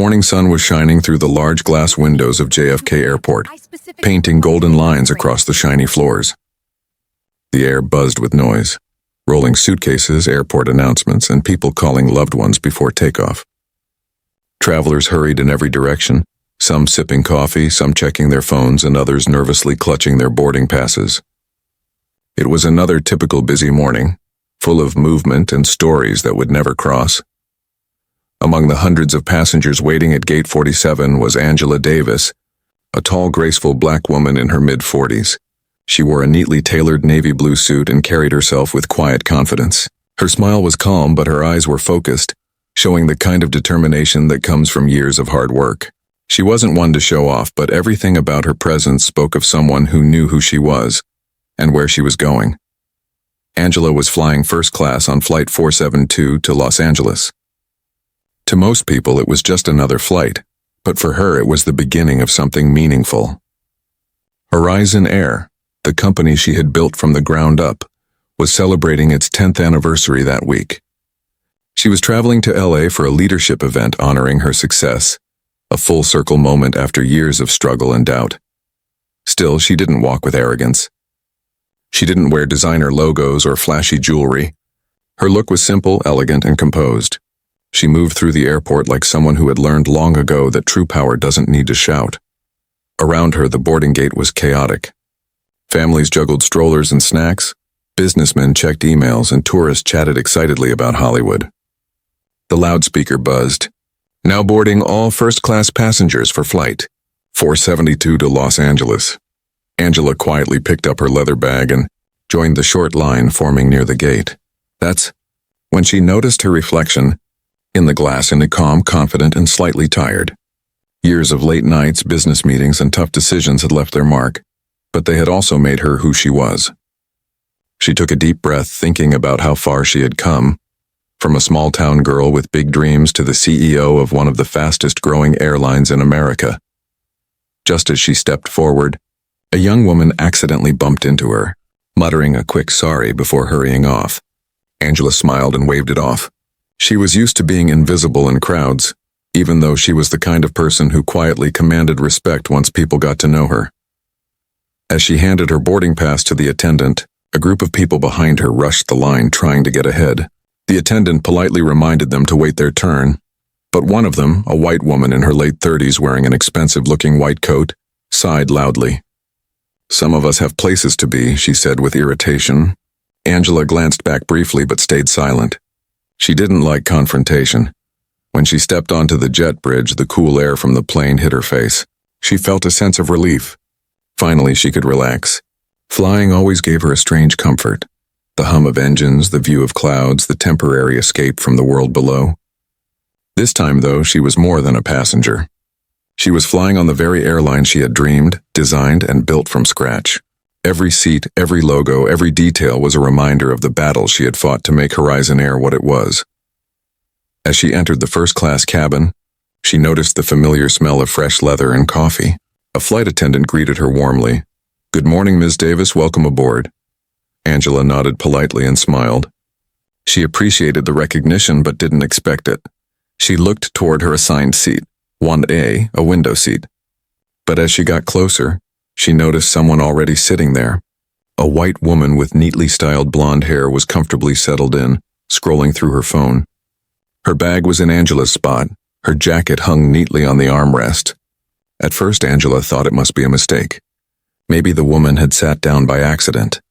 morning sun was shining through the large glass windows of JFK Airport, painting golden lines across the shiny floors. The air buzzed with noise, rolling suitcases, airport announcements, and people calling loved ones before takeoff. Travelers hurried in every direction, some sipping coffee, some checking their phones, and others nervously clutching their boarding passes. It was another typical busy morning, full of movement and stories that would never cross. Among the hundreds of passengers waiting at Gate 47 was Angela Davis, a tall, graceful black woman in her mid-40s. She wore a neatly tailored navy blue suit and carried herself with quiet confidence. Her smile was calm, but her eyes were focused, showing the kind of determination that comes from years of hard work. She wasn't one to show off, but everything about her presence spoke of someone who knew who she was and where she was going. Angela was flying first class on Flight 472 to Los Angeles. To most people, it was just another flight, but for her it was the beginning of something meaningful. Horizon Air, the company she had built from the ground up, was celebrating its 10th anniversary that week. She was traveling to LA for a leadership event honoring her success, a full-circle moment after years of struggle and doubt. Still, she didn't walk with arrogance. She didn't wear designer logos or flashy jewelry. Her look was simple, elegant, and composed. She moved through the airport like someone who had learned long ago that true power doesn't need to shout. Around her, the boarding gate was chaotic. Families juggled strollers and snacks, businessmen checked emails, and tourists chatted excitedly about Hollywood. The loudspeaker buzzed. Now boarding all first-class passengers for Flight 472 to Los Angeles. Angela quietly picked up her leather bag and joined the short line forming near the gate. That's when she noticed her reflection in the glass, in a calm, confident, and slightly tired. Years of late nights, business meetings, and tough decisions had left their mark, but they had also made her who she was. She took a deep breath, thinking about how far she had come, from a small-town girl with big dreams to the CEO of one of the fastest-growing airlines in America. Just as she stepped forward, a young woman accidentally bumped into her, muttering a quick sorry before hurrying off. Angela smiled and waved it off. She was used to being invisible in crowds, even though she was the kind of person who quietly commanded respect once people got to know her. As she handed her boarding pass to the attendant, a group of people behind her rushed the line trying to get ahead. The attendant politely reminded them to wait their turn, but one of them, a white woman in her late 30s wearing an expensive-looking white coat, sighed loudly. "Some of us have places to be," she said with irritation. Angela glanced back briefly but stayed silent. She didn't like confrontation. When she stepped onto the jet bridge, the cool air from the plane hit her face. She felt a sense of relief. Finally, she could relax. Flying always gave her a strange comfort. The hum of engines, the view of clouds, the temporary escape from the world below. This time, though, she was more than a passenger. She was flying on the very airline she had dreamed, designed, and built from scratch. Every seat, every logo, every detail was a reminder of the battle she had fought to make Horizon Air what it was. As she entered the first-class cabin, she noticed the familiar smell of fresh leather and coffee. A flight attendant greeted her warmly. "Good morning, Ms. Davis. Welcome aboard." Angela nodded politely and smiled. She appreciated the recognition but didn't expect it. She looked toward her assigned seat, 1A, a window seat. But as she got closer, she noticed someone already sitting there. A white woman with neatly styled blonde hair was comfortably settled in, scrolling through her phone. Her bag was in Angela's spot. Her jacket hung neatly on the armrest. At first, Angela thought it must be a mistake. Maybe the woman had sat down by accident.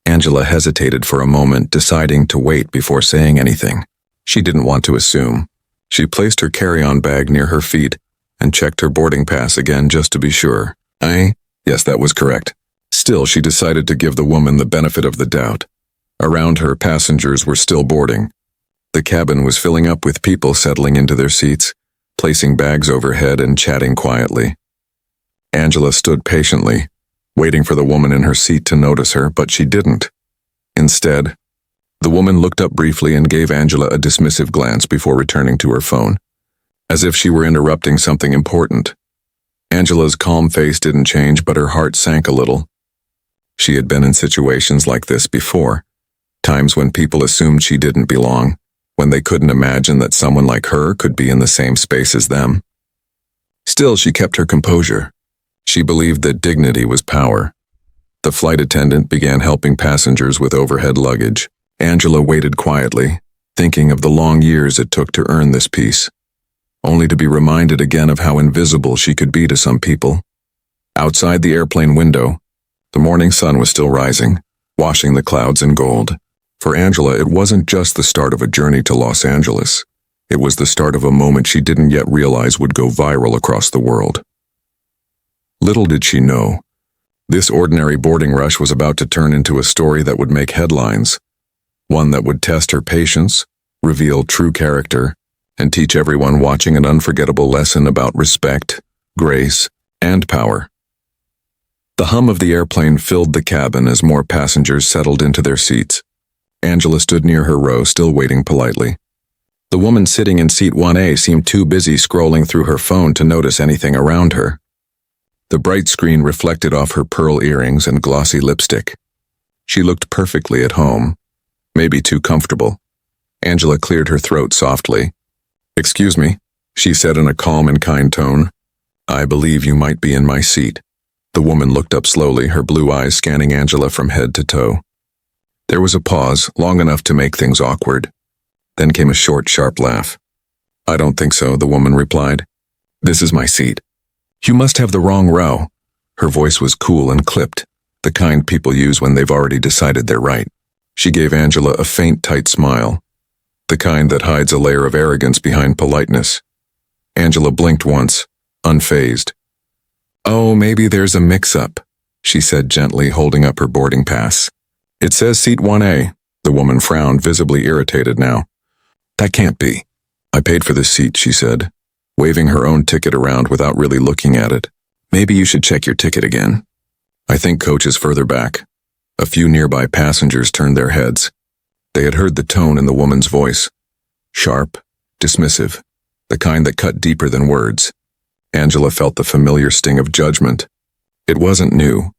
Angela hesitated for a moment, deciding to wait before saying anything. She didn't want to assume. She placed her carry-on bag near her feet and checked her boarding pass again just to be sure. Yes, that was correct. Still, she decided to give the woman the benefit of the doubt. Around her, passengers were still boarding. The cabin was filling up with people settling into their seats, placing bags overhead and chatting quietly. Angela stood patiently, waiting for the woman in her seat to notice her, but she didn't. Instead, the woman looked up briefly and gave Angela a dismissive glance before returning to her phone, as if she were interrupting something important. Angela's calm face didn't change, but her heart sank a little. She had been in situations like this before, times when people assumed she didn't belong, when they couldn't imagine that someone like her could be in the same space as them. Still, she kept her composure. She believed that dignity was power. The flight attendant began helping passengers with overhead luggage. Angela waited quietly, thinking of the long years it took to earn this peace, only to be reminded again of how invisible she could be to some people. Outside the airplane window, the morning sun was still rising, washing the clouds in gold. For Angela, it wasn't just the start of a journey to Los Angeles. It was the start of a moment she didn't yet realize would go viral across the world. Little did she know, this ordinary boarding rush was about to turn into a story that would make headlines, one that would test her patience, reveal true character, and teach everyone watching an unforgettable lesson about respect, grace, and power. The hum of the airplane filled the cabin as more passengers settled into their seats. Angela stood near her row, still waiting politely. The woman sitting in seat 1A seemed too busy scrolling through her phone to notice anything around her. The bright screen reflected off her pearl earrings and glossy lipstick. She looked perfectly at home, maybe too comfortable. Angela cleared her throat softly. "Excuse me," she said in a calm and kind tone. "I believe you might be in my seat." The woman looked up slowly, her blue eyes scanning Angela from head to toe. There was a pause, long enough to make things awkward. Then came a short, sharp laugh. "I don't think so," the woman replied. "This is my seat." "You must have the wrong row." Her voice was cool and clipped, the kind people use when they've already decided they're right. She gave Angela a faint, tight smile, the kind that hides a layer of arrogance behind politeness. Angela blinked once, unfazed. "Oh, maybe there's a mix-up," she said gently, holding up her boarding pass. "It says seat 1A. The woman frowned, visibly irritated now. "That can't be." "I paid for this seat," she said, waving her own ticket around without really looking at it. "Maybe you should check your ticket again." "I think coach is further back." A few nearby passengers turned their heads. They had heard the tone in the woman's voice. Sharp, dismissive, the kind that cut deeper than words. Angela felt the familiar sting of judgment. It wasn't new,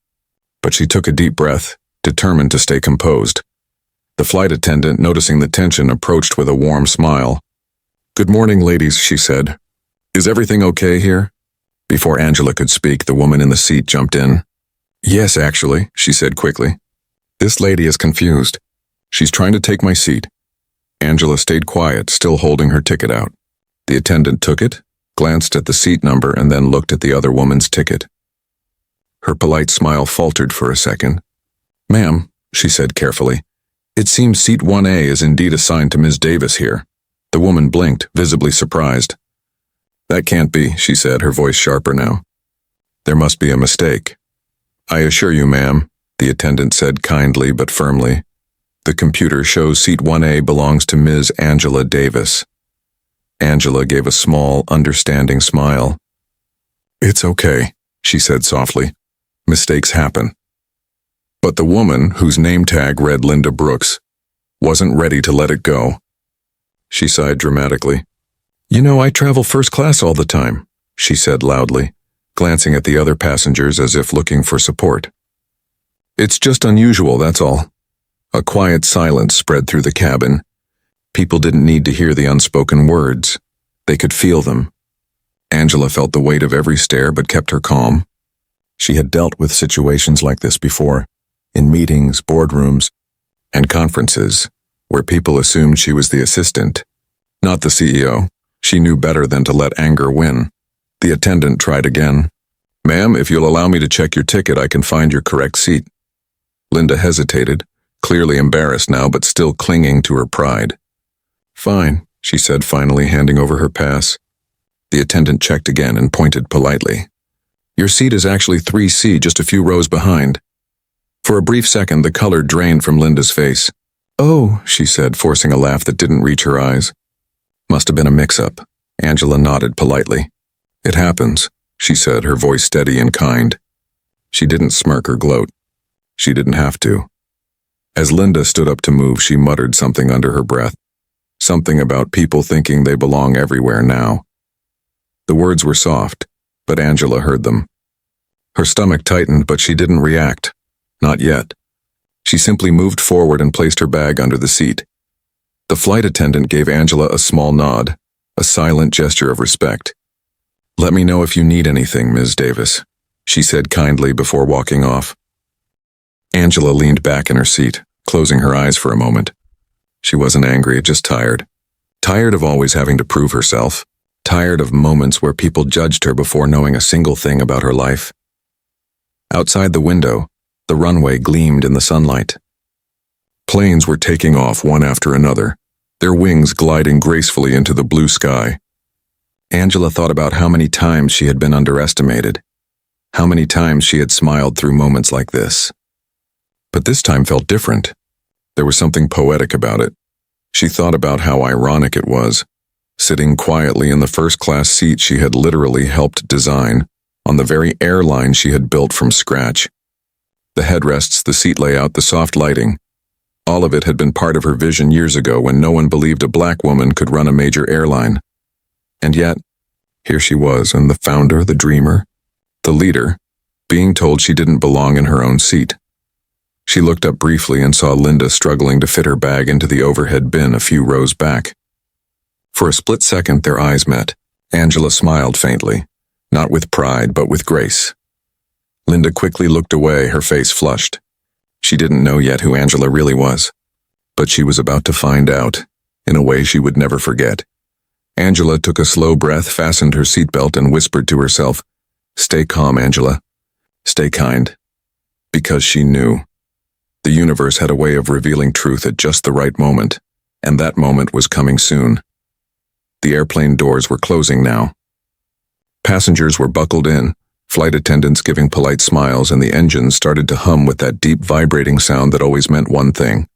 but she took a deep breath, determined to stay composed. The flight attendant, noticing the tension, approached with a warm smile. "Good morning, ladies," she said. "Is everything okay here?" Before Angela could speak, the woman in the seat jumped in. "Yes, actually," she said quickly. "This lady is confused. She's trying to take my seat." Angela stayed quiet, still holding her ticket out. The attendant took it, glanced at the seat number, and then looked at the other woman's ticket. Her polite smile faltered for a second. "Ma'am," she said carefully, "it seems seat 1A is indeed assigned to Ms. Davis here." The woman blinked, visibly surprised. "That can't be," she said, her voice sharper now. "There must be a mistake." "I assure you, ma'am," the attendant said kindly but firmly. "The computer shows seat 1A belongs to Ms. Angela Davis." Angela gave a small, understanding smile. "It's okay," she said softly. "Mistakes happen." But the woman, whose name tag read Linda Brooks, wasn't ready to let it go. She sighed dramatically. "You know, I travel first class all the time," she said loudly, glancing at the other passengers as if looking for support. "It's just unusual, that's all." A quiet silence spread through the cabin. People didn't need to hear the unspoken words. They could feel them. Angela felt the weight of every stare but kept her calm. She had dealt with situations like this before, in meetings, boardrooms, and conferences, where people assumed she was the assistant, not the CEO. She knew better than to let anger win. The attendant tried again. "Ma'am, if you'll allow me to check your ticket, I can find your correct seat." Linda hesitated, clearly embarrassed now but still clinging to her pride. "Fine," she said finally, handing over her pass. The attendant checked again and pointed politely. "Your seat is actually 3C, just a few rows behind." For a brief second, the color drained from Linda's face. "Oh," she said, forcing a laugh that didn't reach her eyes. "Must have been a mix-up." Angela nodded politely. "It happens," she said, her voice steady and kind. She didn't smirk or gloat. She didn't have to. As Linda stood up to move, she muttered something under her breath. Something about people thinking they belong everywhere now. The words were soft, but Angela heard them. Her stomach tightened, but she didn't react. Not yet. She simply moved forward and placed her bag under the seat. The flight attendant gave Angela a small nod, a silent gesture of respect. "Let me know if you need anything, Ms. Davis," she said kindly before walking off. Angela leaned back in her seat, closing her eyes for a moment. She wasn't angry, just tired. Tired of always having to prove herself. Tired of moments where people judged her before knowing a single thing about her life. Outside the window, the runway gleamed in the sunlight. Planes were taking off one after another, their wings gliding gracefully into the blue sky. Angela thought about how many times she had been underestimated, how many times she had smiled through moments like this. But this time felt different. There was something poetic about it. She thought about how ironic it was, sitting quietly in the first-class seat she had literally helped design, on the very airline she had built from scratch. The headrests, the seat layout, the soft lighting, all of it had been part of her vision years ago when no one believed a black woman could run a major airline. And yet, here she was, and the founder, the dreamer, the leader, being told she didn't belong in her own seat. She looked up briefly and saw Linda struggling to fit her bag into the overhead bin a few rows back. For a split second, their eyes met. Angela smiled faintly, not with pride, but with grace. Linda quickly looked away, her face flushed. She didn't know yet who Angela really was, but she was about to find out, in a way she would never forget. Angela took a slow breath, fastened her seatbelt, and whispered to herself, "Stay calm, Angela. Stay kind." Because she knew. The universe had a way of revealing truth at just the right moment, and that moment was coming soon. The airplane doors were closing now. Passengers were buckled in, flight attendants giving polite smiles, and the engines started to hum with that deep vibrating sound that always meant one thing.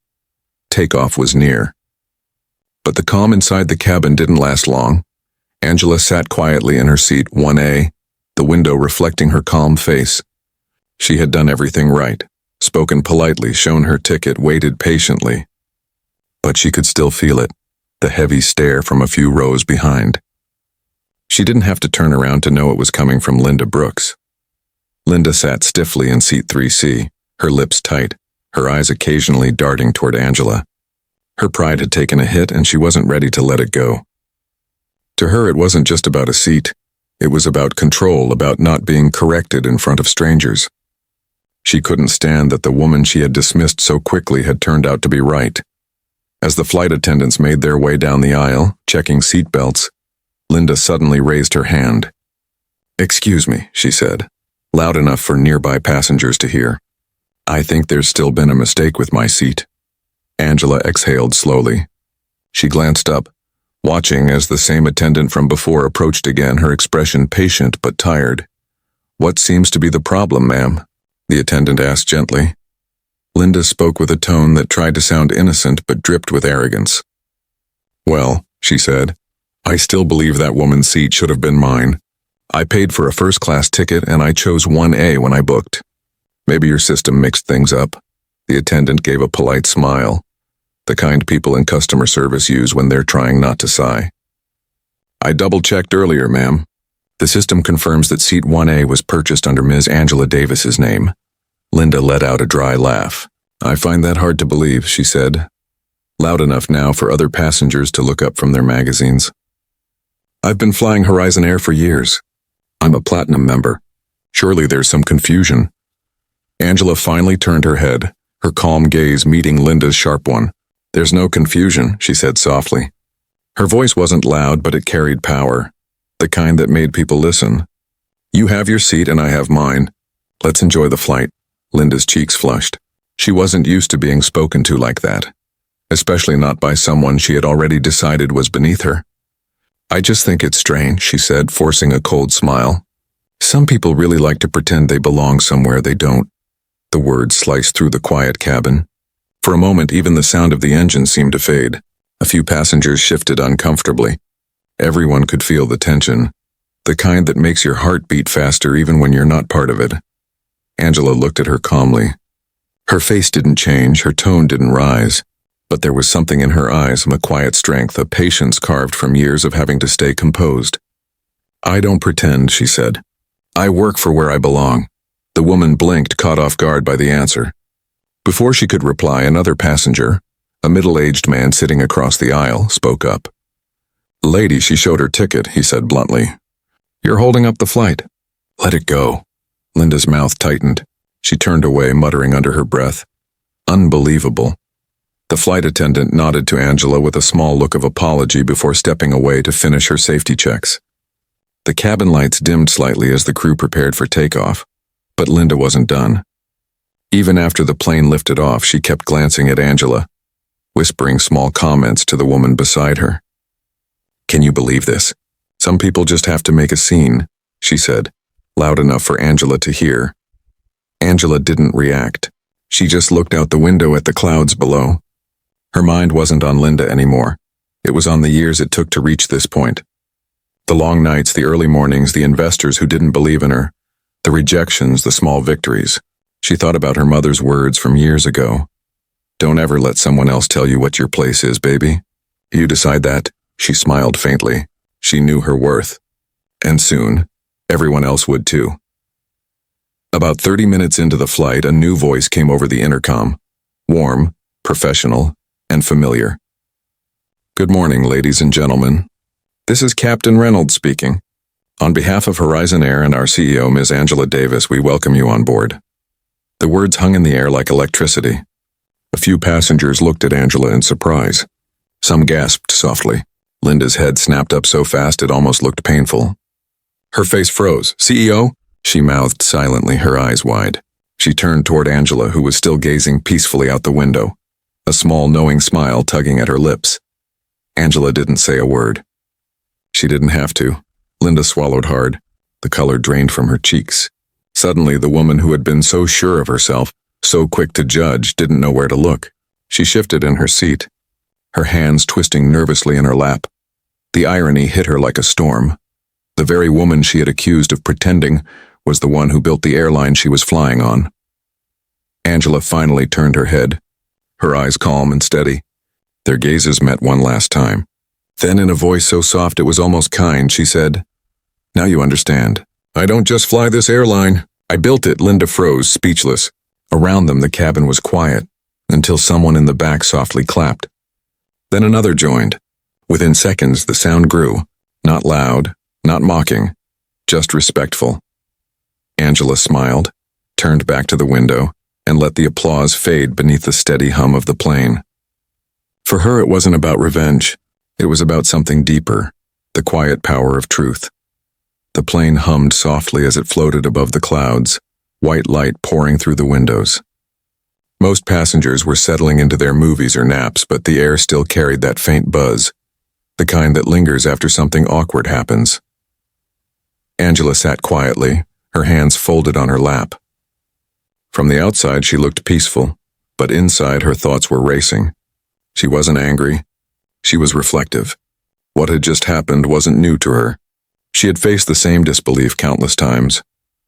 Takeoff was near. But the calm inside the cabin didn't last long. Angela sat quietly in her seat 1A, the window reflecting her calm face. She had done everything right, spoken politely, shown her ticket, waited patiently. But she could still feel it, the heavy stare from a few rows behind. She didn't have to turn around to know it was coming from Linda Brooks. Linda sat stiffly in seat 3C, her lips tight, her eyes occasionally darting toward Angela. Her pride had taken a hit, and she wasn't ready to let it go. To her, it wasn't just about a seat. It was about control, about not being corrected in front of strangers. She couldn't stand that the woman she had dismissed so quickly had turned out to be right. As the flight attendants made their way down the aisle, checking seat belts, Linda suddenly raised her hand. "Excuse me," she said, loud enough for nearby passengers to hear. "I think there's still been a mistake with my seat." Angela exhaled slowly. She glanced up, watching as the same attendant from before approached again, her expression patient but tired. "What seems to be the problem, ma'am?" the attendant asked gently. Linda spoke with a tone that tried to sound innocent but dripped with arrogance. "Well," she said, "I still believe that woman's seat should have been mine. I paid for a first-class ticket and I chose 1A when I booked. Maybe your system mixed things up." The attendant gave a polite smile, the kind people in customer service use when they're trying not to sigh. "I double-checked earlier, ma'am. The system confirms that seat 1A was purchased under Ms. Angela Davis's name." Linda let out a dry laugh. "I find that hard to believe," she said, loud enough now for other passengers to look up from their magazines. "I've been flying Horizon Air for years. I'm a platinum member. Surely there's some confusion." Angela finally turned her head, her calm gaze meeting Linda's sharp one. "There's no confusion," she said softly. Her voice wasn't loud, but it carried power, the kind that made people listen. "You have your seat and I have mine. Let's enjoy the flight." Linda's cheeks flushed. She wasn't used to being spoken to like that, especially not by someone she had already decided was beneath her. "I just think it's strange," she said, forcing a cold smile. "Some people really like to pretend they belong somewhere they don't." The words sliced through the quiet cabin. For a moment, even the sound of the engine seemed to fade. A few passengers shifted uncomfortably. Everyone could feel the tension, the kind that makes your heart beat faster even when you're not part of it. Angela looked at her calmly. Her face didn't change, her tone didn't rise, but there was something in her eyes, a quiet strength, a patience carved from years of having to stay composed. "I don't pretend," she said. "I work for where I belong." The woman blinked, caught off guard by the answer. Before she could reply, another passenger, a middle-aged man sitting across the aisle, spoke up. "Lady," she showed her ticket, he said bluntly. You're holding up the flight. Let it go. Linda's mouth tightened. She turned away, muttering under her breath. Unbelievable. The flight attendant nodded to Angela with a small look of apology before stepping away to finish her safety checks. The cabin lights dimmed slightly as the crew prepared for takeoff, but Linda wasn't done. Even after the plane lifted off, she kept glancing at Angela, whispering small comments to the woman beside her. Can you believe this? Some people just have to make a scene, she said, loud enough for Angela to hear. Angela didn't react. She just looked out the window at the clouds below. Her mind wasn't on Linda anymore. It was on the years it took to reach this point. The long nights, the early mornings, the investors who didn't believe in her, the rejections, the small victories. She thought about her mother's words from years ago. Don't ever let someone else tell you what your place is, baby. You decide that. She smiled faintly. She knew her worth. And soon, everyone else would too. About 30 minutes into the flight, a new voice came over the intercom. Warm, professional, and familiar. Good morning, ladies and gentlemen. This is Captain Reynolds speaking. On behalf of Horizon Air and our CEO, Ms. Angela Davis, we welcome you on board. The words hung in the air like electricity. A few passengers looked at Angela in surprise. Some gasped softly. Linda's head snapped up so fast it almost looked painful. Her face froze. CEO? She mouthed silently, her eyes wide. She turned toward Angela, who was still gazing peacefully out the window, a small knowing smile tugging at her lips. Angela didn't say a word. She didn't have to. Linda swallowed hard. The color drained from her cheeks. Suddenly, the woman who had been so sure of herself, so quick to judge, didn't know where to look. She shifted in her seat, her hands twisting nervously in her lap. The irony hit her like a storm. The very woman she had accused of pretending was the one who built the airline she was flying on. Angela finally turned her head, her eyes calm and steady. Their gazes met one last time. Then, in a voice so soft it was almost kind, she said, "Now you understand. I don't just fly this airline. I built it." Linda froze, speechless. Around them, the cabin was quiet, until someone in the back softly clapped. Then another joined. Within seconds, the sound grew. Not loud, not mocking, just respectful. Angela smiled, turned back to the window, and let the applause fade beneath the steady hum of the plane. For her, it wasn't about revenge. It was about something deeper, the quiet power of truth. The plane hummed softly as it floated above the clouds, white light pouring through the windows. Most passengers were settling into their movies or naps, but the air still carried that faint buzz, the kind that lingers after something awkward happens. Angela sat quietly, her hands folded on her lap. From the outside, she looked peaceful, but inside her thoughts were racing. She wasn't angry. She was reflective. What had just happened wasn't new to her. She had faced the same disbelief countless times,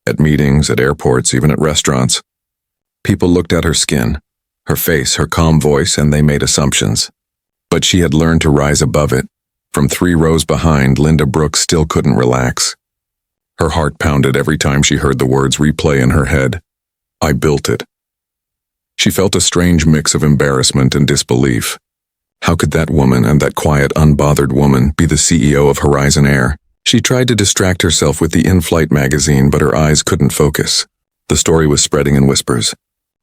at meetings, at airports, even at restaurants. People looked at her skin, her face, her calm voice, and they made assumptions. But she had learned to rise above it. From 3 rows behind, Linda Brooks still couldn't relax. Her heart pounded every time she heard the words replay in her head. I built it. She felt a strange mix of embarrassment and disbelief. How could that woman, and that quiet, unbothered woman, be the CEO of Horizon Air? She tried to distract herself with the in-flight magazine, but her eyes couldn't focus. The story was spreading in whispers.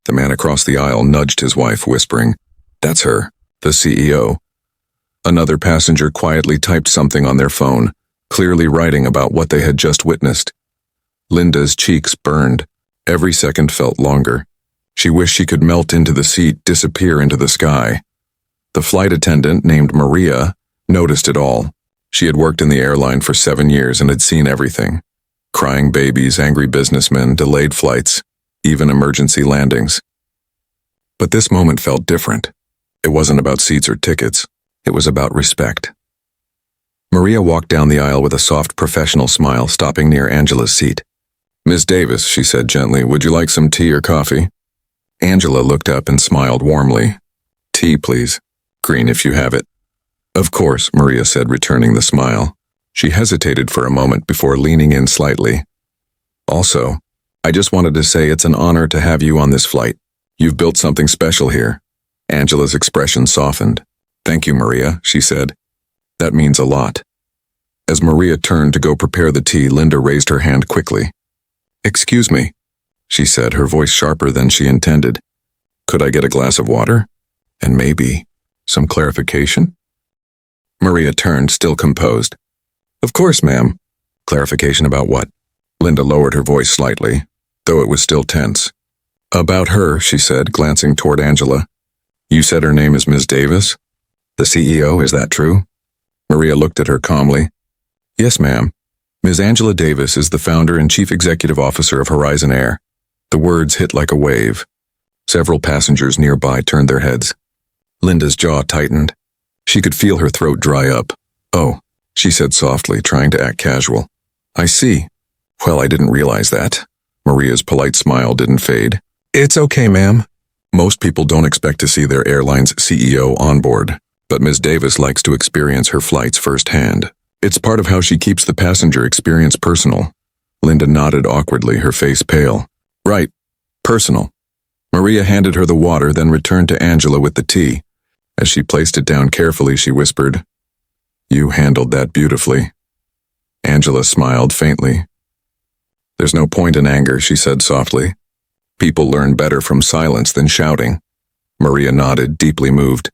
The man across the aisle nudged his wife, whispering, "That's her, the CEO." Another passenger quietly typed something on their phone, clearly writing about what they had just witnessed. Linda's cheeks burned. Every second felt longer. She wished she could melt into the seat, disappear into the sky. The flight attendant, named Maria, noticed it all. She had worked in the airline for 7 years and had seen everything. Crying babies, angry businessmen, delayed flights, even emergency landings. But this moment felt different. It wasn't about seats or tickets. It was about respect. Maria walked down the aisle with a soft professional smile, stopping near Angela's seat. "Miss Davis," she said gently, "would you like some tea or coffee?" Angela looked up and smiled warmly. "Tea, please. Green if you have it." "Of course," Maria said, returning the smile. She hesitated for a moment before leaning in slightly. "Also, I just wanted to say it's an honor to have you on this flight. You've built something special here." Angela's expression softened. "Thank you, Maria," she said. "That means a lot." As Maria turned to go prepare the tea, Linda raised her hand quickly. "Excuse me," she said, her voice sharper than she intended. "Could I get a glass of water? And maybe some clarification?" Maria turned, still composed. "Of course, ma'am." "Clarification about what?" Linda lowered her voice slightly, though it was still tense. "About her," she said, glancing toward Angela. "You said her name is Ms. Davis? The CEO, is that true?" Maria looked at her calmly. "Yes, ma'am. Ms. Angela Davis is the founder and chief executive officer of Horizon Air." The words hit like a wave. Several passengers nearby turned their heads. Linda's jaw tightened. She could feel her throat dry up. "Oh," she said softly, trying to act casual. "I see. Well, I didn't realize that." Maria's polite smile didn't fade. "It's okay, ma'am. Most people don't expect to see their airline's CEO on board, but Ms. Davis likes to experience her flights firsthand. It's part of how she keeps the passenger experience personal." Linda nodded awkwardly, her face pale. "Right. Personal." Maria handed her the water, then returned to Angela with the tea. As she placed it down carefully, she whispered, "You handled that beautifully." Angela smiled faintly. "There's no point in anger," she said softly. "People learn better from silence than shouting." Maria nodded, deeply moved.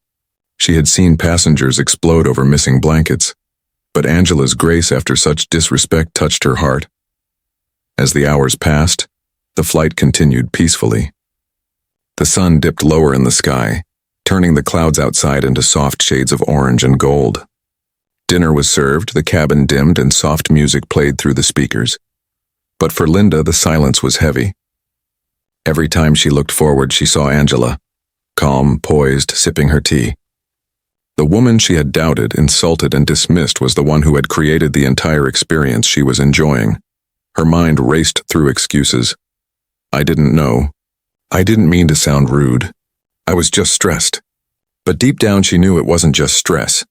She had seen passengers explode over missing blankets, but Angela's grace after such disrespect touched her heart. As the hours passed, the flight continued peacefully. The sun dipped lower in the sky, turning the clouds outside into soft shades of orange and gold. Dinner was served, the cabin dimmed, and soft music played through the speakers. But for Linda, the silence was heavy. Every time she looked forward, she saw Angela, calm, poised, sipping her tea. The woman she had doubted, insulted, and dismissed was the one who had created the entire experience she was enjoying. Her mind raced through excuses. "I didn't know. I didn't mean to sound rude. I was just stressed." But deep down she knew it wasn't just stress.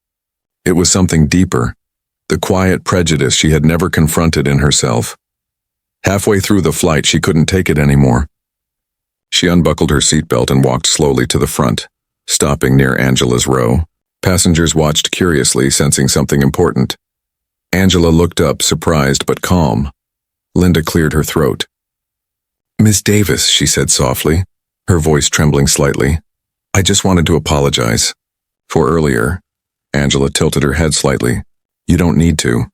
It was something deeper, the quiet prejudice she had never confronted in herself. Halfway through the flight, she couldn't take it anymore. She unbuckled her seatbelt and walked slowly to the front, stopping near Angela's row. Passengers watched curiously, sensing something important. Angela looked up, surprised but calm. Linda cleared her throat. "Miss Davis," she said softly, her voice trembling slightly. "I just wanted to apologize for earlier." Angela tilted her head slightly. "You don't need to."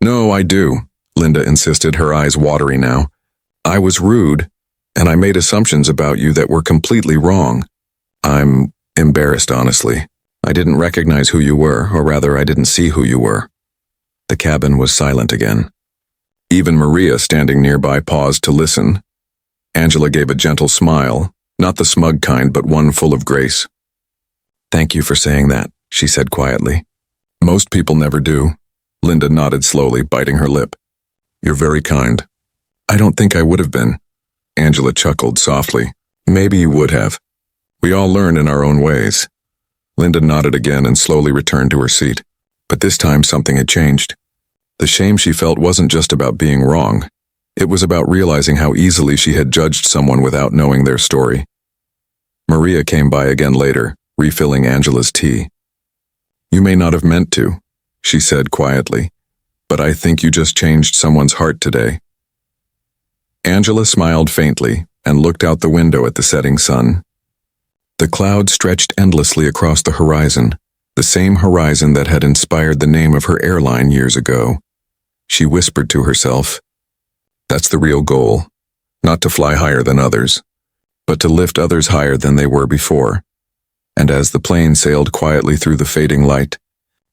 "No, I do," Linda insisted, her eyes watery now. "I was rude, and I made assumptions about you that were completely wrong. I'm embarrassed, honestly. I didn't recognize who you were, or rather, I didn't see who you were." The cabin was silent again. Even Maria, standing nearby, paused to listen. Angela gave a gentle smile, not the smug kind, but one full of grace. "Thank you for saying that," she said quietly. "Most people never do." Linda nodded slowly, biting her lip. "You're very kind." "I don't think I would have been." Angela chuckled softly. "Maybe you would have. We all learn in our own ways." Linda nodded again and slowly returned to her seat. But this time something had changed. The shame she felt wasn't just about being wrong. It was about realizing how easily she had judged someone without knowing their story. Maria came by again later, refilling Angela's tea. "You may not have meant to," she said quietly, "but I think you just changed someone's heart today." Angela smiled faintly and looked out the window at the setting sun. The clouds stretched endlessly across the horizon, the same horizon that had inspired the name of her airline years ago. She whispered to herself, "That's the real goal, not to fly higher than others, but to lift others higher than they were before." And as the plane sailed quietly through the fading light,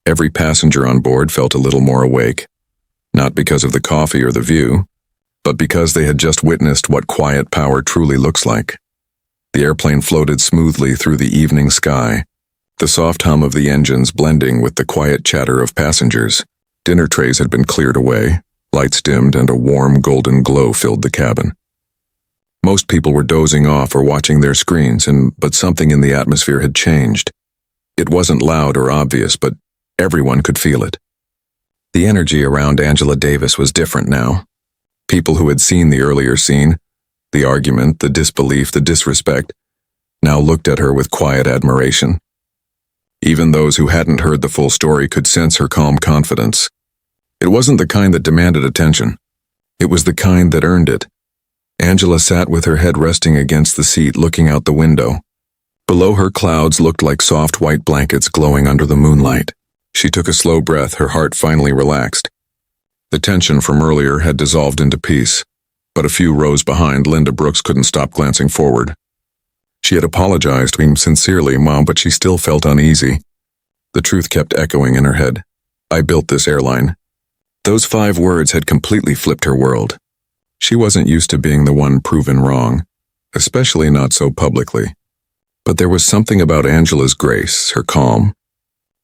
every passenger on board felt a little more awake, not because of the coffee or the view, but because they had just witnessed what quiet power truly looks like. The airplane floated smoothly through the evening sky, the soft hum of the engines blending with the quiet chatter of passengers. Dinner trays had been cleared away, lights dimmed, and a warm golden glow filled the cabin. Most people were dozing off or watching their screens, but something in the atmosphere had changed. It wasn't loud or obvious, but everyone could feel it. The energy around Angela Davis was different now. People who had seen the earlier scene, the argument, the disbelief, the disrespect, now looked at her with quiet admiration. Even those who hadn't heard the full story could sense her calm confidence, It wasn't the kind that demanded attention. It was the kind that earned it. Angela sat with her head resting against the seat, looking out the window. Below her, clouds looked like soft white blankets glowing under the moonlight. She took a slow breath, her heart finally relaxed. The tension from earlier had dissolved into peace, but a few rows behind, Linda Brooks couldn't stop glancing forward. She had apologized to him sincerely, Mom, but she still felt uneasy. The truth kept echoing in her head. I built this airline. Those 5 words had completely flipped her world. She wasn't used to being the one proven wrong, especially not so publicly. But there was something about Angela's grace, her calm,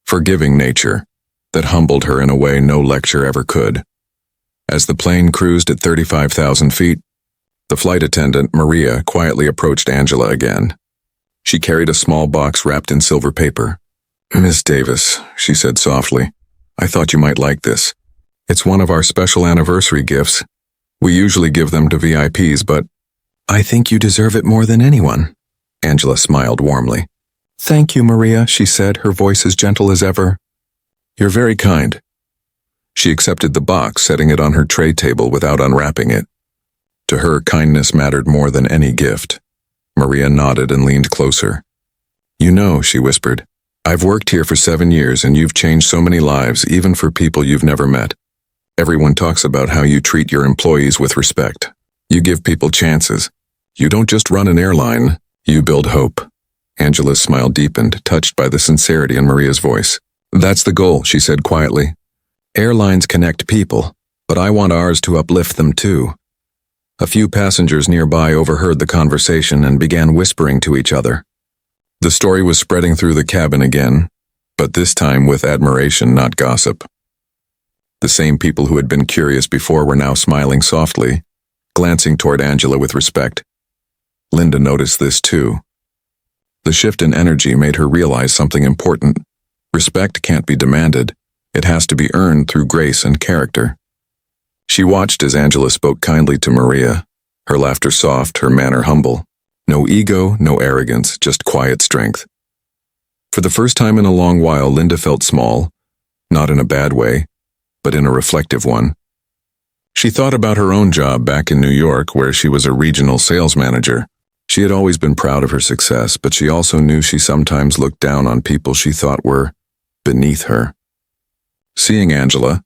forgiving nature, that humbled her in a way no lecture ever could. As the plane cruised at 35,000 feet, the flight attendant, Maria, quietly approached Angela again. She carried a small box wrapped in silver paper. "Miss Davis," she said softly, "I thought you might like this. It's one of our special anniversary gifts. We usually give them to VIPs, but I think you deserve it more than anyone." Angela smiled warmly. "Thank you, Maria," she said, her voice as gentle as ever. "You're very kind." She accepted the box, setting it on her tray table without unwrapping it. To her, kindness mattered more than any gift. Maria nodded and leaned closer. "You know," she whispered, "I've worked here for 7 years and you've changed so many lives, even for people you've never met. Everyone talks about how you treat your employees with respect. You give people chances. You don't just run an airline, you build hope." Angela's smile deepened, touched by the sincerity in Maria's voice. "That's the goal," she said quietly. "Airlines connect people, but I want ours to uplift them too." A few passengers nearby overheard the conversation and began whispering to each other. The story was spreading through the cabin again, but this time with admiration, not gossip. The same people who had been curious before were now smiling softly, glancing toward Angela with respect. Linda noticed this too. The shift in energy made her realize something important. Respect can't be demanded. It has to be earned through grace and character. She watched as Angela spoke kindly to Maria, her laughter soft, her manner humble. No ego, no arrogance, just quiet strength. For the first time in a long while, Linda felt small, not in a bad way, but in a reflective one. She thought about her own job back in New York, where she was a regional sales manager. She had always been proud of her success, but she also knew she sometimes looked down on people she thought were beneath her. Seeing Angela,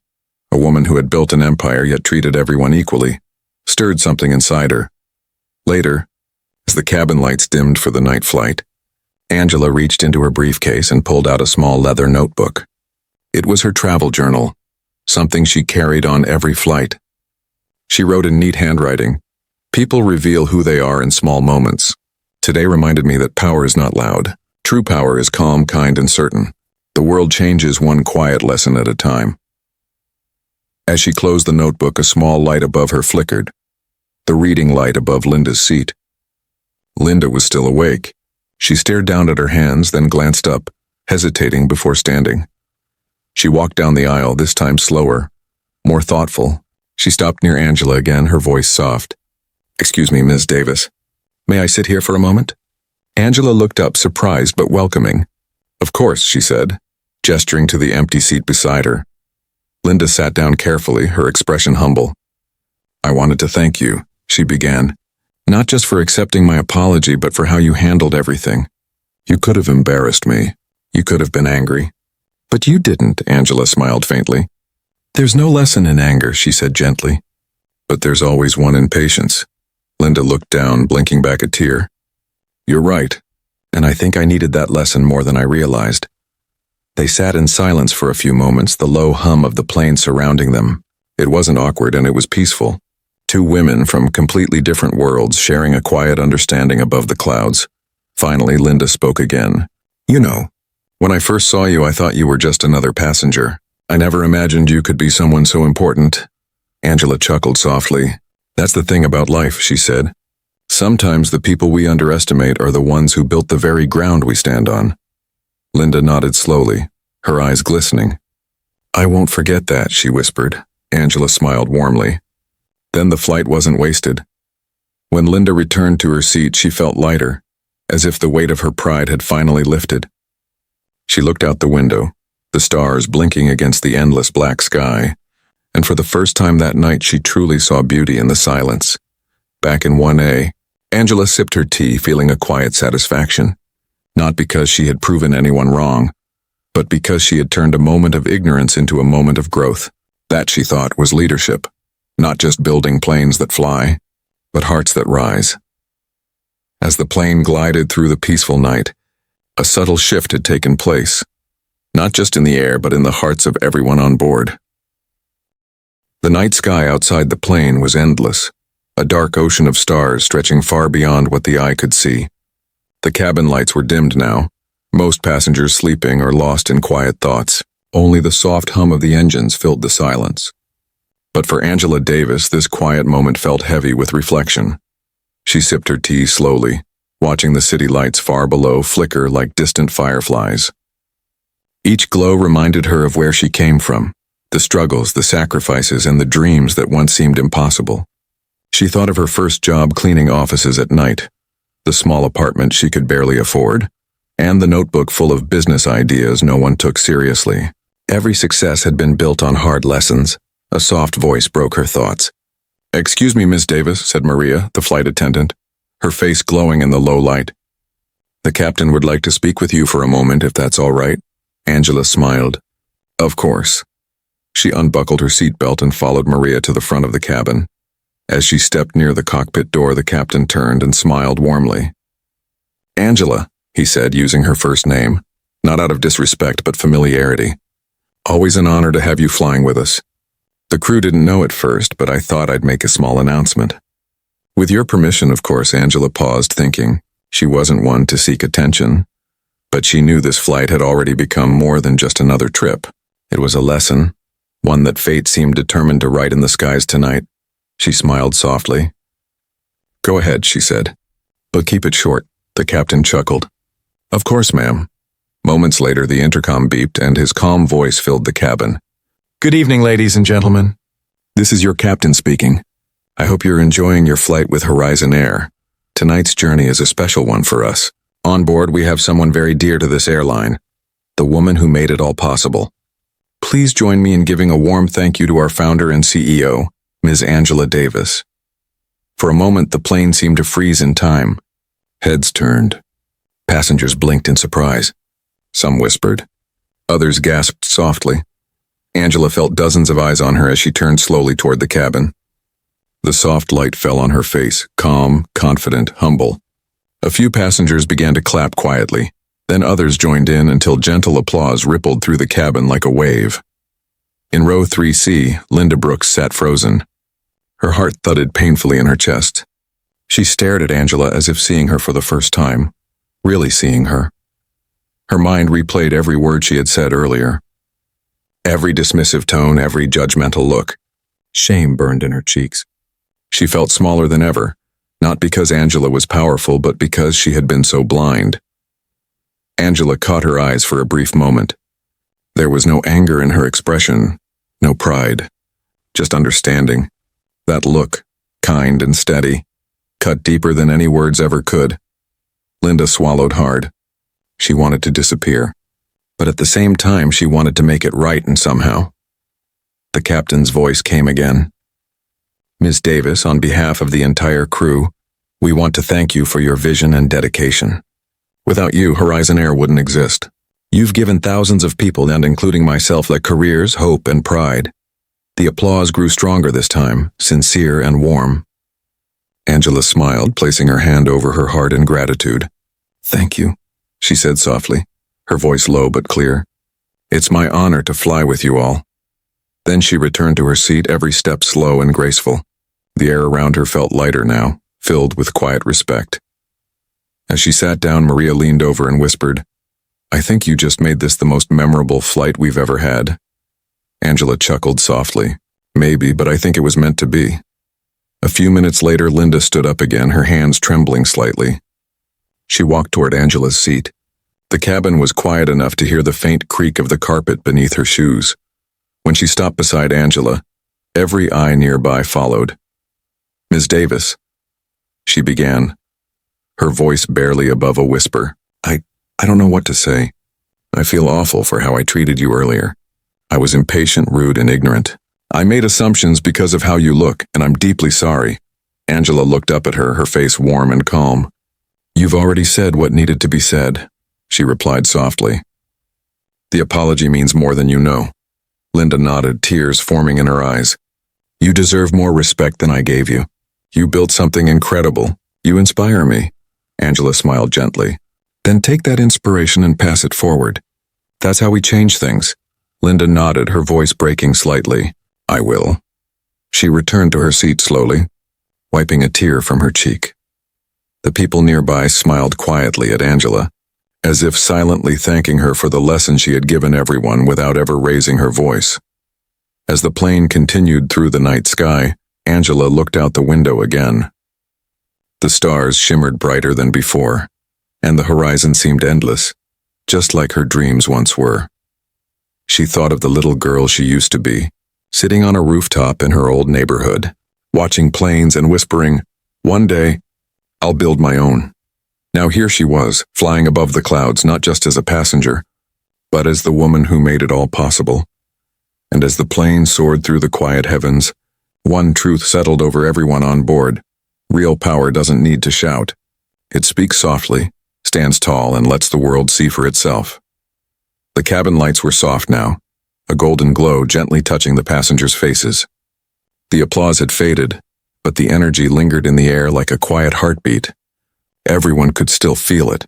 a woman who had built an empire yet treated everyone equally, stirred something inside her. Later, as the cabin lights dimmed for the night flight, Angela reached into her briefcase and pulled out a small leather notebook. It was her travel journal, something she carried on every flight. She wrote in neat handwriting, "People reveal who they are in small moments. Today reminded me that power is not loud. True power is calm, kind, and certain. The world changes one quiet lesson at a time." As she closed the notebook, a small light above her flickered, the reading light above Linda's seat. Linda was still awake. She stared down at her hands, then glanced up, hesitating before standing. She walked down the aisle, this time slower, more thoughtful. She stopped near Angela again, her voice soft. "Excuse me, Ms. Davis. May I sit here for a moment?" Angela looked up, surprised but welcoming. "Of course," she said, gesturing to the empty seat beside her. Linda sat down carefully, her expression humble. "I wanted to thank you," she began. "Not just for accepting my apology, but for how you handled everything. You could have embarrassed me. You could have been angry. But you didn't," Angela smiled faintly. "There's no lesson in anger," she said gently. "But there's always one in patience." Linda looked down, blinking back a tear. "You're right, and I think I needed that lesson more than I realized." They sat in silence for a few moments, the low hum of the plane surrounding them. It wasn't awkward and it was peaceful. Two women from completely different worlds sharing a quiet understanding above the clouds. Finally, Linda spoke again. "You know, when I first saw you, I thought you were just another passenger. I never imagined you could be someone so important." Angela chuckled softly. "That's the thing about life," she said. "Sometimes the people we underestimate are the ones who built the very ground we stand on." Linda nodded slowly, her eyes glistening. "I won't forget that," she whispered. Angela smiled warmly. Then the flight wasn't wasted. When Linda returned to her seat, she felt lighter, as if the weight of her pride had finally lifted. She looked out the window, the stars blinking against the endless black sky. and for the first time that night she truly saw beauty in the silence. Back in 1A, Angela sipped her tea, feeling a quiet satisfaction. Not because she had proven anyone wrong, but because she had turned a moment of ignorance into a moment of growth. That, she thought, was leadership. Not just building planes that fly, but hearts that rise. As the plane glided through the peaceful night, a subtle shift had taken place, not just in the air but in the hearts of everyone on board. The night sky outside the plane was endless, a dark ocean of stars stretching far beyond what the eye could see. The cabin lights were dimmed now, most passengers sleeping or lost in quiet thoughts. Only the soft hum of the engines filled the silence. But for Angela Davis, this quiet moment felt heavy with reflection. She sipped her tea slowly, watching the city lights far below flicker like distant fireflies. Each glow reminded her of where she came from, the struggles, the sacrifices, and the dreams that once seemed impossible. She thought of her first job cleaning offices at night, the small apartment she could barely afford, and the notebook full of business ideas no one took seriously. Every success had been built on hard lessons. A soft voice broke her thoughts. "Excuse me, Miss Davis," said Maria, the flight attendant, her face glowing in the low light. "The captain would like to speak with you for a moment, if that's all right." Angela smiled. "Of course." She unbuckled her seatbelt and followed Maria to the front of the cabin. As she stepped near the cockpit door, the captain turned and smiled warmly. "Angela," he said, using her first name, not out of disrespect but familiarity. "Always an honor to have you flying with us. The crew didn't know at first, but I thought I'd make a small announcement." "With your permission, of course," Angela paused, thinking. She wasn't one to seek attention, but she knew this flight had already become more than just another trip. It was a lesson, one that fate seemed determined to write in the skies tonight. She smiled softly. "Go ahead," she said. "But keep it short," the captain chuckled. "Of course, ma'am." Moments later, the intercom beeped and his calm voice filled the cabin. "Good evening, ladies and gentlemen. This is your captain speaking. I hope you're enjoying your flight with Horizon Air. Tonight's journey is a special one for us. On board, we have someone very dear to this airline, the woman who made it all possible. Please join me in giving a warm thank you to our founder and CEO, Ms. Angela Davis." For a moment, the plane seemed to freeze in time. Heads turned. Passengers blinked in surprise. Some whispered. Others gasped softly. Angela felt dozens of eyes on her as she turned slowly toward the cabin. The soft light fell on her face, calm, confident, humble. A few passengers began to clap quietly. Then others joined in until gentle applause rippled through the cabin like a wave. In row 3C, Linda Brooks sat frozen. Her heart thudded painfully in her chest. She stared at Angela as if seeing her for the first time, really seeing her. Her mind replayed every word she had said earlier. Every dismissive tone, every judgmental look. Shame burned in her cheeks. She felt smaller than ever, not because Angela was powerful, but because she had been so blind. Angela caught her eyes for a brief moment. There was no anger in her expression, no pride, just understanding. That look, kind and steady, cut deeper than any words ever could. Linda swallowed hard. She wanted to disappear, but at the same time she wanted to make it right, and somehow. The captain's voice came again. "Ms. Davis, on behalf of the entire crew, we want to thank you for your vision and dedication. Without you, Horizon Air wouldn't exist. You've given thousands of people, and including myself, their careers, hope, and pride." The applause grew stronger this time, sincere and warm. Angela smiled, placing her hand over her heart in gratitude. "Thank you," she said softly, her voice low but clear. "It's my honor to fly with you all." Then she returned to her seat, every step slow and graceful. The air around her felt lighter now, filled with quiet respect. As she sat down, Maria leaned over and whispered, "I think you just made this the most memorable flight we've ever had." Angela chuckled softly. "Maybe, but I think it was meant to be." A few minutes later, Linda stood up again, her hands trembling slightly. She walked toward Angela's seat. The cabin was quiet enough to hear the faint creak of the carpet beneath her shoes. When she stopped beside Angela, every eye nearby followed. "Ms. Davis," she began, her voice barely above a whisper. I don't know what to say. I feel awful for how I treated you earlier. I was impatient, rude, and ignorant. I made assumptions because of how you look, and I'm deeply sorry. Angela looked up at her, her face warm and calm. You've already said what needed to be said, she replied softly. The apology means more than you know. Linda nodded, tears forming in her eyes. You deserve more respect than I gave you. You built something incredible. You inspire me. Angela smiled gently. Then take that inspiration and pass it forward. That's how we change things. Linda nodded, her voice breaking slightly. I will. She returned to her seat slowly, wiping a tear from her cheek. The people nearby smiled quietly at Angela, as if silently thanking her for the lesson she had given everyone without ever raising her voice. As the plane continued through the night sky, Angela looked out the window again. The stars shimmered brighter than before, and the horizon seemed endless, just like her dreams once were. She thought of the little girl she used to be, sitting on a rooftop in her old neighborhood, watching planes and whispering, "One day, I'll build my own." Now here she was, flying above the clouds, not just as a passenger, but as the woman who made it all possible. And as the plane soared through the quiet heavens, one truth settled over everyone on board. Real power doesn't need to shout. It speaks softly, stands tall, and lets the world see for itself. The cabin lights were soft now, a golden glow gently touching the passengers' faces. The applause had faded, but the energy lingered in the air like a quiet heartbeat. Everyone could still feel it.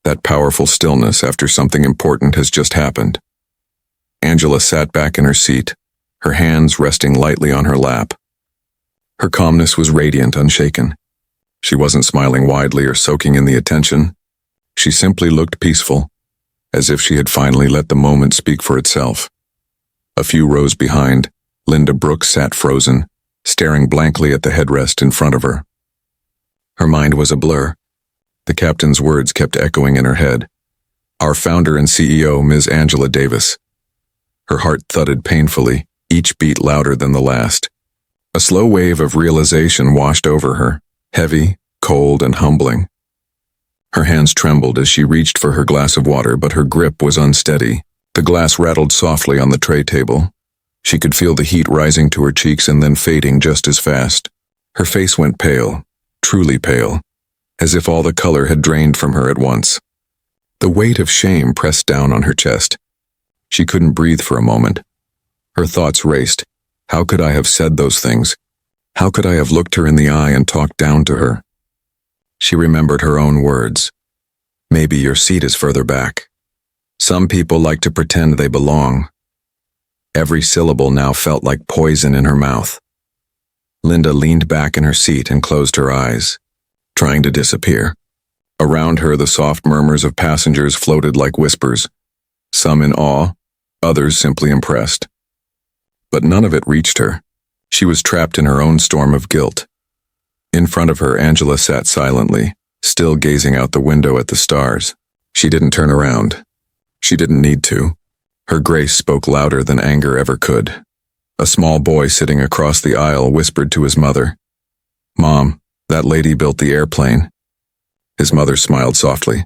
That powerful stillness after something important has just happened. Angela sat back in her seat, her hands resting lightly on her lap. Her calmness was radiant, unshaken. She wasn't smiling widely or soaking in the attention. She simply looked peaceful, as if she had finally let the moment speak for itself. A few rows behind, Linda Brooks sat frozen, staring blankly at the headrest in front of her. Her mind was a blur. The captain's words kept echoing in her head. Our founder and CEO, Ms. Angela Davis. Her heart thudded painfully, each beat louder than the last. A slow wave of realization washed over her, heavy, cold, and humbling. Her hands trembled as she reached for her glass of water, but her grip was unsteady. The glass rattled softly on the tray table. She could feel the heat rising to her cheeks and then fading just as fast. Her face went pale, truly pale, as if all the color had drained from her at once. The weight of shame pressed down on her chest. She couldn't breathe for a moment. Her thoughts raced. How could I have said those things? How could I have looked her in the eye and talked down to her? She remembered her own words. Maybe your seat is further back. Some people like to pretend they belong. Every syllable now felt like poison in her mouth. Linda leaned back in her seat and closed her eyes, trying to disappear. Around her, the soft murmurs of passengers floated like whispers, some in awe, others simply impressed. But none of it reached her. She was trapped in her own storm of guilt. In front of her, Angela sat silently, still gazing out the window at the stars. She didn't turn around. She didn't need to. Her grace spoke louder than anger ever could. A small boy sitting across the aisle whispered to his mother, "Mom, that lady built the airplane." His mother smiled softly.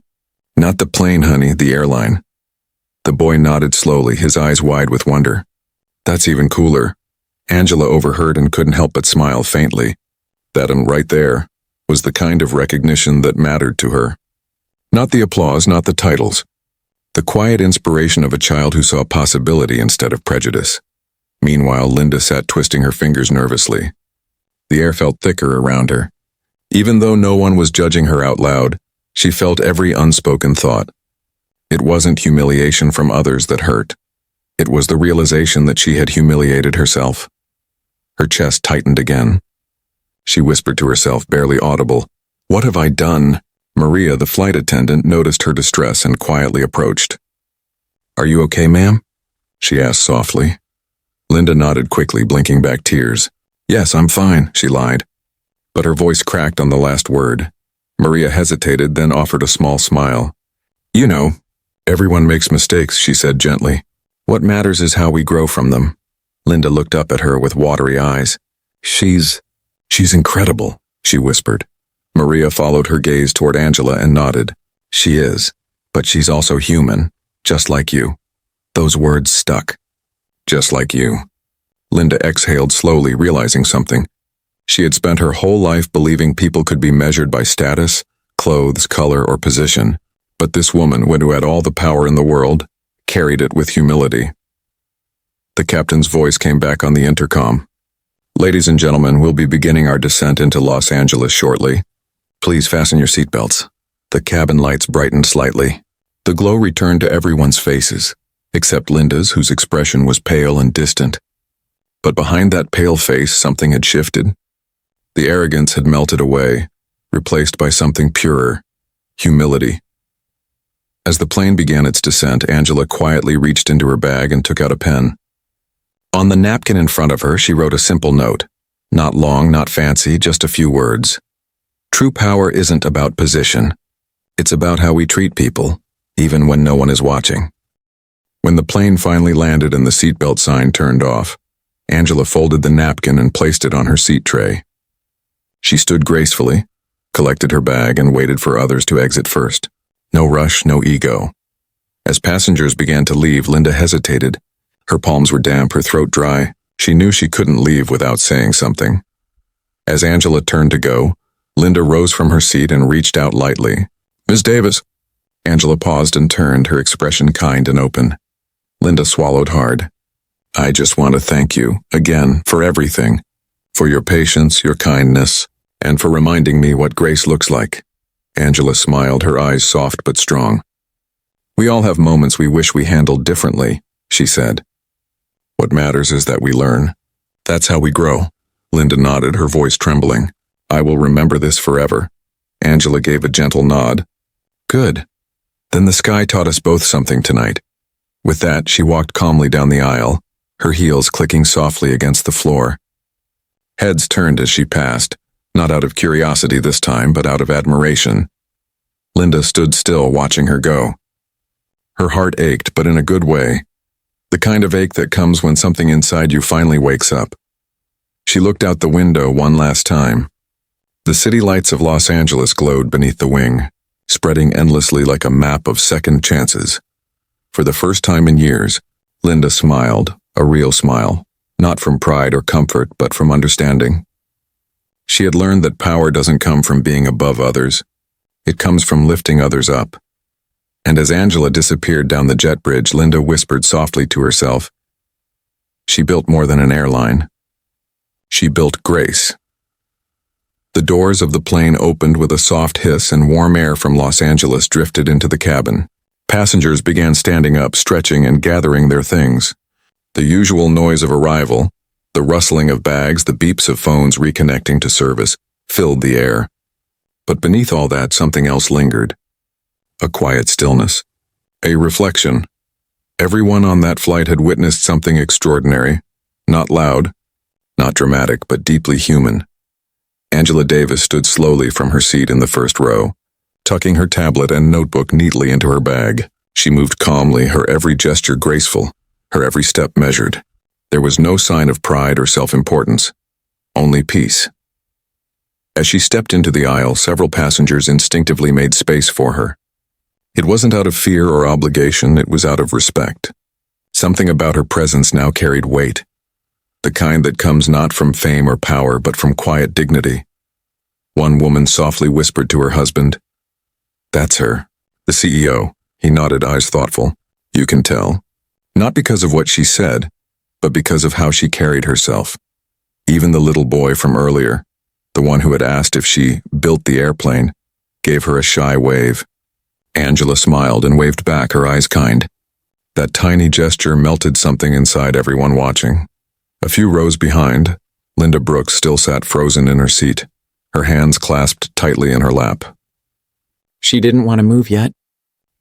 "Not the plane, honey, the airline." The boy nodded slowly, his eyes wide with wonder. "That's even cooler." Angela overheard and couldn't help but smile faintly. That right there was the kind of recognition that mattered to her. Not the applause, not the titles. The quiet inspiration of a child who saw possibility instead of prejudice. Meanwhile, Linda sat twisting her fingers nervously. The air felt thicker around her. Even though no one was judging her out loud, she felt every unspoken thought. It wasn't humiliation from others that hurt. It was the realization that she had humiliated herself. Her chest tightened again. She whispered to herself, barely audible, "What have I done?" Maria, the flight attendant, noticed her distress and quietly approached. "Are you okay, ma'am?" she asked softly. Linda nodded quickly, blinking back tears. "Yes, I'm fine," she lied. But her voice cracked on the last word. Maria hesitated, then offered a small smile. "You know, everyone makes mistakes," she said gently. "What matters is how we grow from them." Linda looked up at her with watery eyes. She's incredible," she whispered. Maria followed her gaze toward Angela and nodded. "She is, but she's also human, just like you." Those words stuck. Just like you. Linda exhaled slowly, realizing something. She had spent her whole life believing people could be measured by status, clothes, color, or position. But this woman, who had all the power in the world, carried it with humility. The captain's voice came back on the intercom. "Ladies and gentlemen, we'll be beginning our descent into Los Angeles shortly. Please fasten your seatbelts." The cabin lights brightened slightly. The glow returned to everyone's faces, except Linda's, whose expression was pale and distant. But behind that pale face, something had shifted. The arrogance had melted away, replaced by something purer: humility. As the plane began its descent, Angela quietly reached into her bag and took out a pen. On the napkin in front of her, she wrote a simple note. Not long, not fancy, just a few words. True power isn't about position. It's about how we treat people, even when no one is watching. When the plane finally landed and the seatbelt sign turned off, Angela folded the napkin and placed it on her seat tray. She stood gracefully, collected her bag, and waited for others to exit first. No rush, no ego. As passengers began to leave, Linda hesitated. Her palms were damp, her throat dry. She knew she couldn't leave without saying something. As Angela turned to go, Linda rose from her seat and reached out lightly. "Miss Davis." Angela paused and turned, her expression kind and open. Linda swallowed hard. "I just want to thank you, again, for everything. For your patience, your kindness, and for reminding me what grace looks like." Angela smiled, her eyes soft but strong. "We all have moments we wish we handled differently," she said. "What matters is that we learn. That's how we grow." Linda nodded, her voice trembling. "I will remember this forever." Angela gave a gentle nod. "Good. Then the sky taught us both something tonight." With that, she walked calmly down the aisle, her heels clicking softly against the floor. Heads turned as she passed, not out of curiosity this time, but out of admiration. Linda stood still, watching her go. Her heart ached, but in a good way. The kind of ache that comes when something inside you finally wakes up. She looked out the window one last time. The city lights of Los Angeles glowed beneath the wing, spreading endlessly like a map of second chances. For the first time in years, Linda smiled, a real smile, not from pride or comfort, but from understanding. She had learned that power doesn't come from being above others. It comes from lifting others up. And as Angela disappeared down the jet bridge, Linda whispered softly to herself, "She built more than an airline. She built grace." The doors of the plane opened with a soft hiss, and warm air from Los Angeles drifted into the cabin. Passengers began standing up, stretching, and gathering their things. The usual noise of arrival, the rustling of bags, the beeps of phones reconnecting to service, filled the air. But beneath all that, something else lingered. A quiet stillness. A reflection. Everyone on that flight had witnessed something extraordinary. Not loud, not dramatic, but deeply human. Angela Davis stood slowly from her seat in the first row, tucking her tablet and notebook neatly into her bag. She moved calmly, her every gesture graceful, her every step measured. There was no sign of pride or self-importance, only peace. As she stepped into the aisle, several passengers instinctively made space for her. It wasn't out of fear or obligation, it was out of respect. Something about her presence now carried weight, the kind that comes not from fame or power, but from quiet dignity. One woman softly whispered to her husband, "That's her, the CEO." He nodded, eyes thoughtful. "You can tell. Not because of what she said, but because of how she carried herself. Even the little boy from earlier, the one who had asked if she built the airplane, gave her a shy wave." Angela smiled and waved back, her eyes kind. That tiny gesture melted something inside everyone watching. A few rows behind, Linda Brooks still sat frozen in her seat, her hands clasped tightly in her lap. She didn't want to move yet.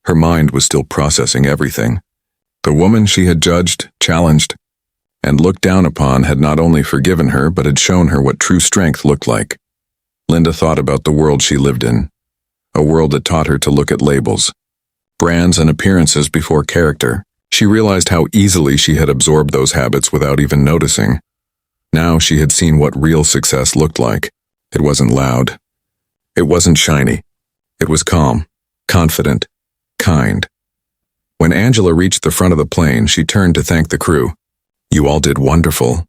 Her mind was still processing everything. The woman she had judged, challenged, and looked down upon had not only forgiven her, but had shown her what true strength looked like. Linda thought about the world she lived in, a world that taught her to look at labels, brands and appearances before character. She realized how easily she had absorbed those habits without even noticing. Now she had seen what real success looked like. It wasn't loud. It wasn't shiny. It was calm, confident, kind. When Angela reached the front of the plane, she turned to thank the crew. "You all did wonderful,"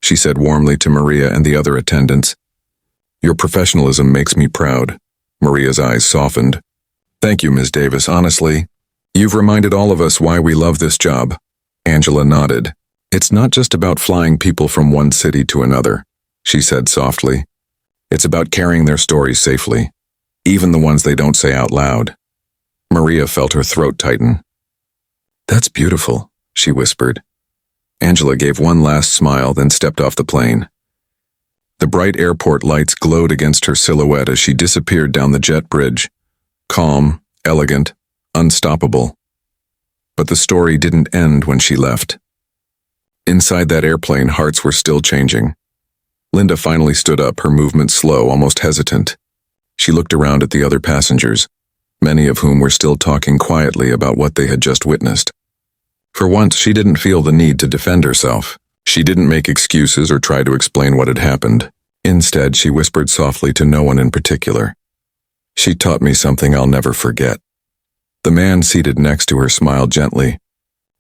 she said warmly to Maria and the other attendants. Your professionalism makes me proud. Maria's eyes softened. Thank you, Ms. Davis, honestly. You've reminded all of us why we love this job. Angela nodded. It's not just about flying people from one city to another, she said softly. It's about carrying their stories safely, even the ones they don't say out loud. Maria felt her throat tighten. That's beautiful, she whispered. Angela gave one last smile, then stepped off the plane. The bright airport lights glowed against her silhouette as she disappeared down the jet bridge. Calm, elegant, unstoppable. But the story didn't end when she left. Inside that airplane, hearts were still changing. Linda finally stood up, her movement slow, almost hesitant. She looked around at the other passengers, many of whom were still talking quietly about what they had just witnessed. For once, she didn't feel the need to defend herself. She didn't make excuses or try to explain what had happened. Instead, she whispered softly to no one in particular. She taught me something I'll never forget. The man seated next to her smiled gently.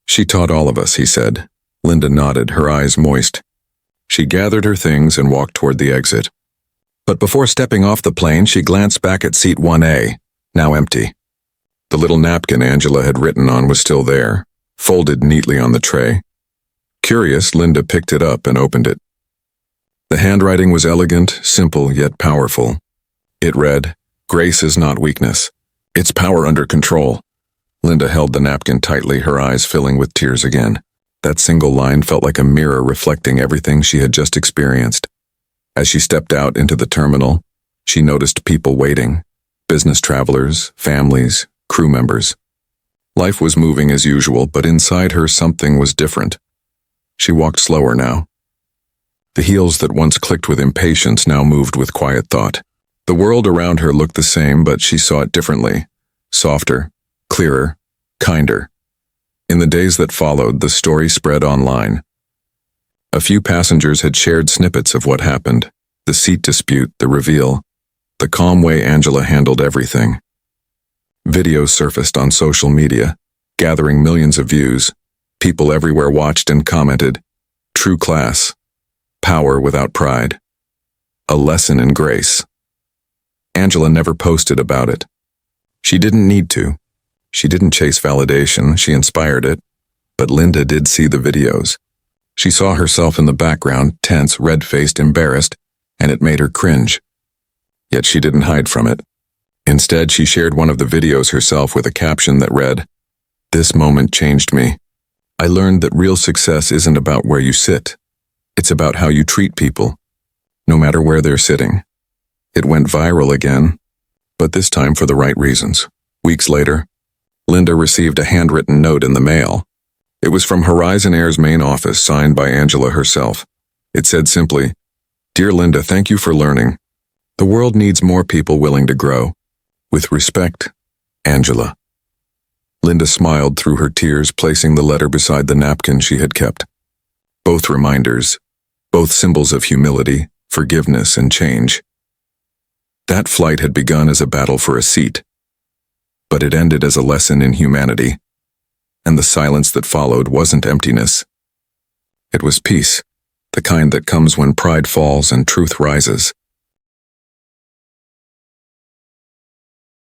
She taught all of us, he said. Linda nodded, her eyes moist. She gathered her things and walked toward the exit. But before stepping off the plane, she glanced back at seat 1A, now empty. The little napkin Angela had written on was still there, folded neatly on the tray. Curious, Linda picked it up and opened it. The handwriting was elegant, simple, yet powerful. It read, "Grace is not weakness. It's power under control." Linda held the napkin tightly, her eyes filling with tears again. That single line felt like a mirror reflecting everything she had just experienced. As she stepped out into the terminal, she noticed people waiting. Business travelers, families, crew members. Life was moving as usual, but inside her something was different. She walked slower now. The heels that once clicked with impatience now moved with quiet thought. The world around her looked the same, but she saw it differently. Softer, clearer, kinder. In the days that followed, the story spread online. A few passengers had shared snippets of what happened, the seat dispute, the reveal, the calm way Angela handled everything. Videos surfaced on social media, gathering millions of views. People everywhere watched and commented, "True class. Power without pride. A lesson in grace." Angela never posted about it. She didn't need to. She didn't chase validation, she inspired it. But Linda did see the videos. She saw herself in the background, tense, red-faced, embarrassed, and it made her cringe. Yet she didn't hide from it. Instead, she shared one of the videos herself with a caption that read, "This moment changed me. I learned that real success isn't about where you sit. It's about how you treat people, no matter where they're sitting." It went viral again, but this time for the right reasons. Weeks later, Linda received a handwritten note in the mail. It was from Horizon Air's main office, signed by Angela herself. It said simply, "Dear Linda, thank you for learning. The world needs more people willing to grow. With respect, Angela." Linda smiled through her tears, placing the letter beside the napkin she had kept. Both reminders, both symbols of humility, forgiveness, and change. That flight had begun as a battle for a seat, but it ended as a lesson in humanity. And the silence that followed wasn't emptiness. It was peace, the kind that comes when pride falls and truth rises.